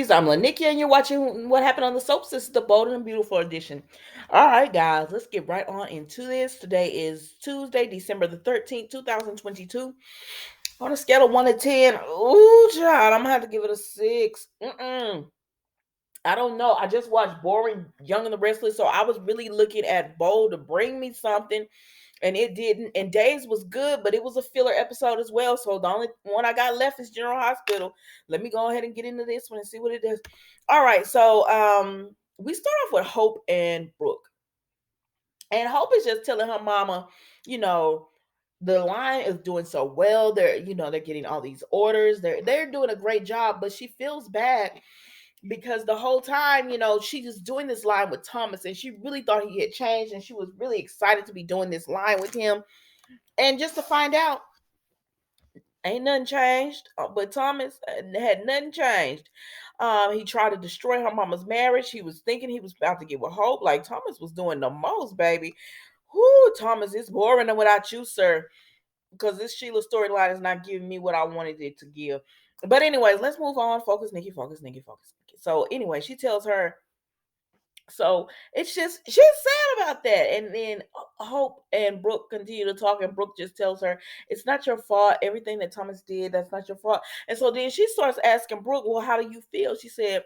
Ladies, I'm Lanikia, and you're watching What Happened on the Soaps. This is the Bold and Beautiful edition. All right, guys, let's get right on into this. Today is Tuesday, December the 13th, 2022. On a scale of 1 to 10, ooh, child, I'm going to have to give it a 6. I don't know. I just watched Boring, Young and the Restless, so I was really looking at Bold to bring me something, and it didn't. And Days was good, but it was a filler episode as well. So the only one I got left is General Hospital. Let me go ahead and get into this one and see what it does. All right, so we start off with Hope and Brooke, and Hope is just telling her mama, you know, the line is doing so well. They're getting all these orders. They're doing a great job, but she feels bad because the whole time, she was doing this line with Thomas, and she really thought he had changed, and she was really excited to be doing this line with him, and just to find out ain't nothing changed. But Thomas had nothing changed. He tried to destroy her mama's marriage. He was thinking he was about to get with Hope. Like, Thomas was doing the most, baby. Whoo, Thomas, it's boring without you, sir, because this Sheila storyline is not giving me what I wanted it to give. But anyways, let's move on. Focus, Nikki, focus, Nikki, focus. So anyway, she tells her, so it's just, she's sad about that. And then Hope and Brooke continue to talk, and Brooke just tells her, it's not your fault. Everything that Thomas did, that's not your fault. And so then she starts asking Brooke, well, how do you feel? She said,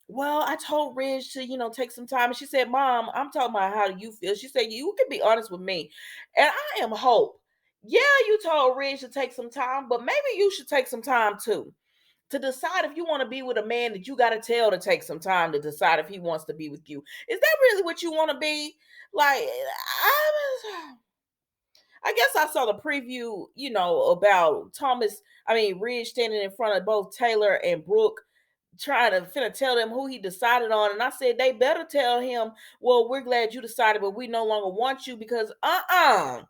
well, I told Ridge to, take some time. And she said, Mom, I'm talking about how do you feel? She said, you can be honest with me. And I am Hope. Yeah, you told Ridge to take some time, but maybe you should take some time too, to decide if you want to be with a man that you got to tell to take some time to decide if he wants to be with you. Is that really what you want to be? Like, I guess I saw the preview, about Ridge standing in front of both Taylor and Brooke, trying to finna tell them who he decided on. And I said, they better tell him, well, we're glad you decided, but we no longer want you, because I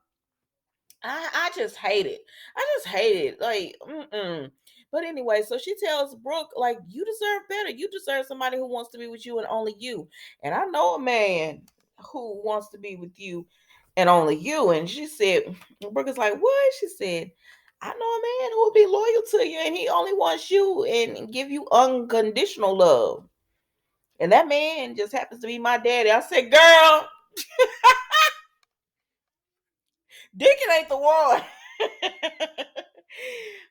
just hate it. I just hate it. Like, But anyway, so she tells Brooke, like, you deserve better. You deserve somebody who wants to be with you and only you. And I know a man who wants to be with you and only you. And she said, Brooke is like, what? She said, I know a man who will be loyal to you, and he only wants you and give you unconditional love. And that man just happens to be my daddy. I said, girl, Deacon ain't the one.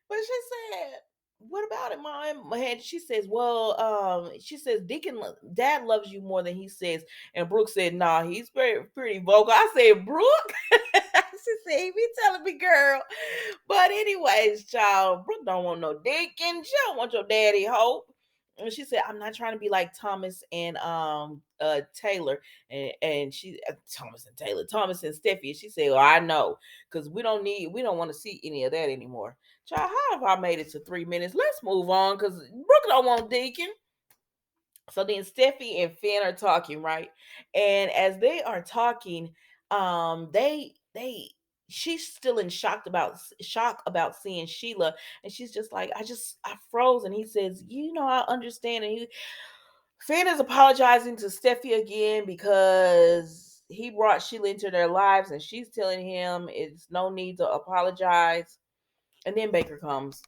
But she said, what about it, Mom? And she says, well, she says, Dad loves you more than he says. And Brooke said, nah, he's pretty vocal. I said, Brooke? She said, he be telling me, girl. But anyways, child, Brooke don't want no Deacon. She don't want your daddy, Hope. And she said, I'm not trying to be like Thomas and Taylor, and she Thomas and Steffi. She said, well, I know, because we don't want to see any of that anymore. Child, how have I made it to 3 minutes? Let's move on, because Brooke don't want Deacon. So then Steffi and Finn are talking, right? And as they are talking, they she's still in shock about seeing Sheila, and she's just like, I froze. And he says, I understand. And Finn is apologizing to Steffi again because he brought Sheila into their lives, and she's telling him it's no need to apologize. And then Baker comes.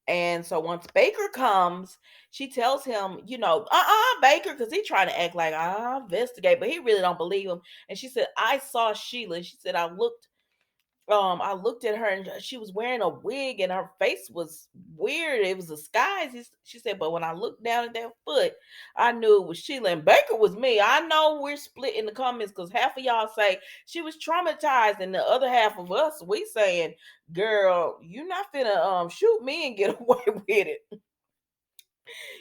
And so once Baker comes, she tells him, Baker, because he trying to act like I investigate, but he really don't believe him. And she said, I saw Sheila. She said, I looked at her, and she was wearing a wig, and her face was weird. It was a disguise. She said, but when I looked down at that foot, I knew it was Sheila. And Baker was me. I know we're split in the comments, because half of y'all say she was traumatized, and the other half of us, we saying, girl, you're not finna shoot me and get away with it.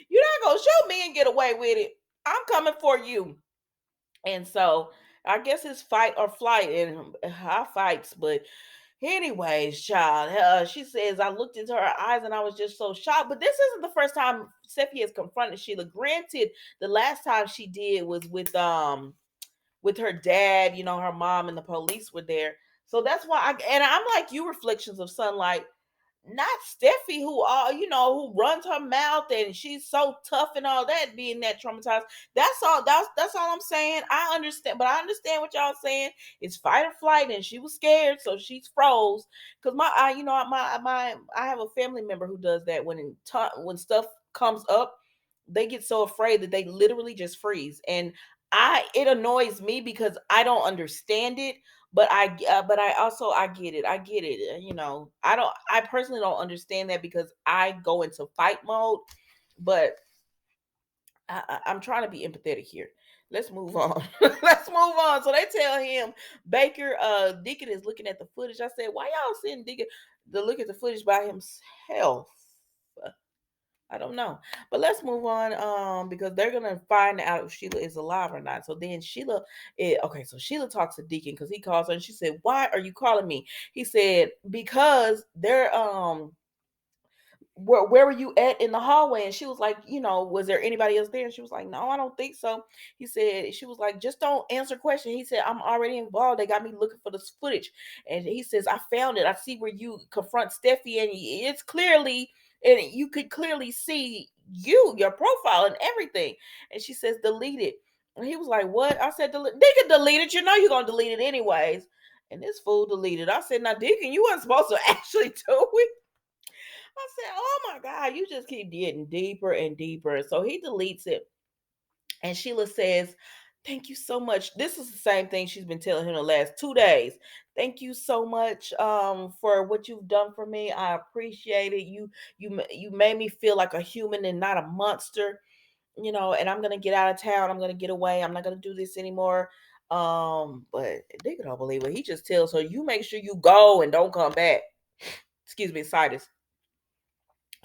You're not gonna shoot me and get away with it. I'm coming for you. And so I guess it's fight or flight, and I fights. But anyways, child, she says, I looked into her eyes and I was just so shocked. But this isn't the first time Steffi has confronted Sheila. Granted, the last time she did was with her dad. Her mom and the police were there. So that's why I'm like you, Reflections of Sunlight, not Steffi, who runs her mouth and she's so tough and all that, being that traumatized. That's all I'm saying. I understand, but I understand what y'all saying. It's fight or flight, and she was scared, so she's froze. Because I have a family member who does that when stuff comes up. they get so afraid that they literally just freeze. And it annoys me because I don't understand it, but I also I get it. I get it. I personally don't understand that because I go into fight mode, but I'm trying to be empathetic here. Let's move on. Let's move on. So they tell him Baker, Deacon is looking at the footage. I said, why y'all sending Deacon to look at the footage by himself? I don't know. But let's move on. Because they're gonna find out if Sheila is alive or not. So then okay, so Sheila talks to Deacon because he calls her and she said, why are you calling me? He said, because they're where were you at in the hallway? And she was like, was there anybody else there? And she was like, no, I don't think so. She was like, just don't answer questions. He said, I'm already involved. They got me looking for this footage. And he says, I found it. I see where you confront Steffi, and it's clearly, and you could clearly see your profile and everything. And she says, delete it. And he was like, what? I said, they can delete it. You're going to delete it anyways. And this fool deleted. I said, now, Deacon, you weren't supposed to actually do it. I said, oh my God, you just keep getting deeper and deeper. So he deletes it. And Sheila says, thank you so much. This is the same thing she's been telling him the last 2 days. Thank you so much for what you've done for me. I appreciate it. You made me feel like a human and not a monster. And I'm gonna get out of town. I'm gonna get away. I'm not gonna do this anymore. But they don't believe it. He just tells her, you make sure you go and don't come back. Excuse me, Cyrus.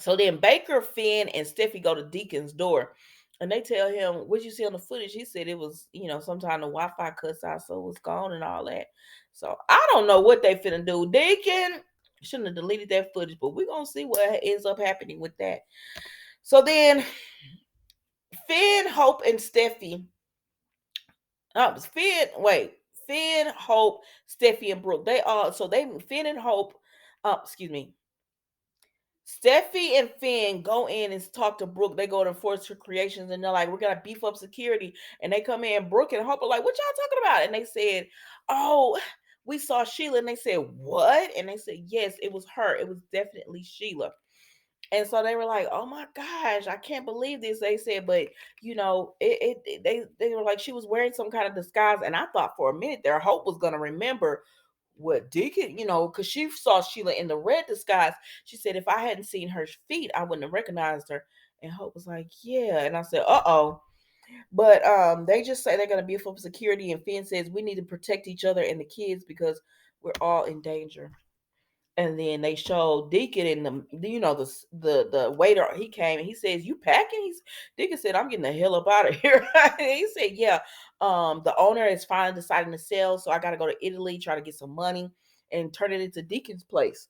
So then Baker, Finn, and Steffi go to Deacon's door. And they tell him, what you see on the footage? He said it was, sometime the Wi-Fi cuts out, so it was gone and all that. So I don't know what they finna do. Deacon shouldn't have deleted that footage, but we're gonna see what ends up happening with that. So then Finn, Hope, and Steffi. Finn, Hope, Steffi, and Brooke. Finn and Hope, excuse me. Steffi and Finn go in and talk to Brooke. They go to Forrester Creations and they're like, we're gonna beef up security. And they come in, Brooke and Hope are like, what y'all talking about? And they said, oh, we saw Sheila. And they said, what? And they said, yes, it was her. It was definitely Sheila. And so they were like, oh my gosh, I can't believe this. They said, but they were like, she was wearing some kind of disguise. And I thought for a minute there, Hope was gonna remember what Deacon, because she saw Sheila in the red disguise. She said, if I hadn't seen her feet, I wouldn't have recognized her. And Hope was like, yeah. And I said, uh-oh. But they just say they're gonna beef up security, and Finn says we need to protect each other and the kids because we're all in danger. And then they showed Deacon and the waiter. He came and he says, "You packing?" Deacon said, "I'm getting the hell up out of here." And he said, "Yeah, the owner is finally deciding to sell, so I got to go to Italy, try to get some money, and turn it into Deacon's place."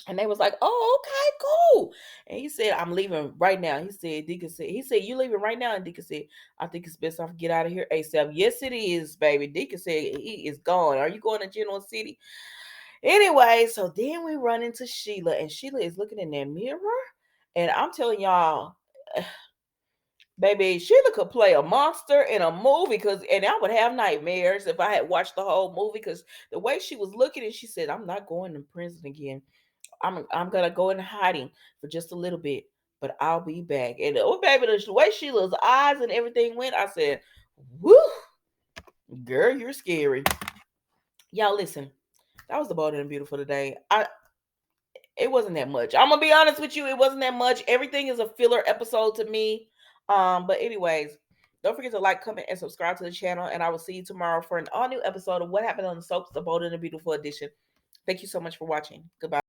And they was like, "Oh, okay, cool." And he said, "I'm leaving right now." He said, "You leaving right now?" And Deacon said, "I think it's best I get out of here ASAP." Yes, it is, baby. Deacon said he is gone. Are you going to Genoa City? Anyway, so then we run into Sheila, and Sheila is looking in that mirror. And I'm telling y'all, baby, Sheila could play a monster in a movie and I would have nightmares if I had watched the whole movie because the way she was looking, and she said, I'm not going to prison again. I'm gonna go in hiding for just a little bit, but I'll be back. And oh baby, the way Sheila's eyes and everything went, I said, woo, girl, you're scary. Y'all listen. That was the Bold and Beautiful today. It wasn't that much. I'm gonna be honest with you, it wasn't that much. Everything is a filler episode to me. But anyways, don't forget to like, comment, and subscribe to the channel. And I will see you tomorrow for an all new episode of What Happened on the Soaps, the Bold and the Beautiful edition. Thank you so much for watching. Goodbye.